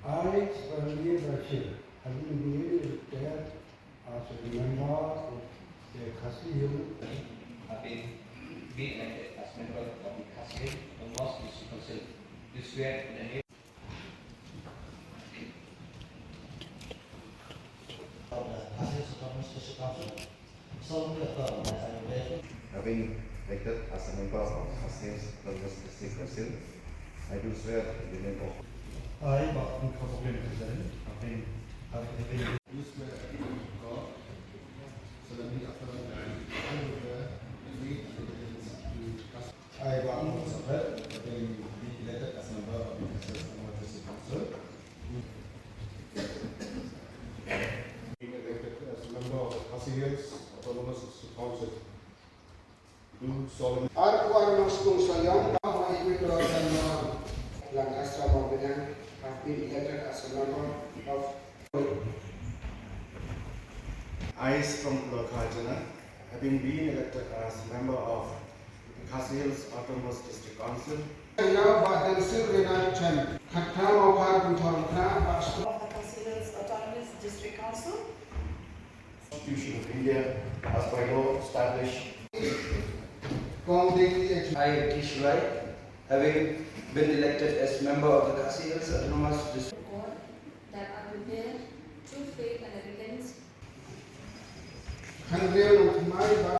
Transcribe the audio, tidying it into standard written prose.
I, Swarli Rashid, having been there as a member of the Khasi have been elected as member of the KHADC, the most district council. This way, in the name of the KHADC District Council, solemnly affirm that I will bear Having elected as a member of KHADC's District Council, I do swear in the name of I, Bhakti President, having Do swear to God, solemnly affirm that I will bear faith and allegiance to KHADC. I, Bhakti President, having been elected as a member of the KHADC District Council, Being elected as a member of the KHADC Autonomous District Council, do solemnly Arkuarnos kung sayang bahwa Ecuador dan Lancaster Morbidang have been elected as a member of I, Stronglow Kajana, having been elected as member of the KHADC's Autonomous District Council, Now, but then still remain ten. Katama Park Tom Bastu. of the KHADC's Autonomous District Council. Constitution of India, as by law established. I, Kishrai, having been elected as member of the KHADC's Autonomous District. God, that I will bear true faith and allegiance Handle of my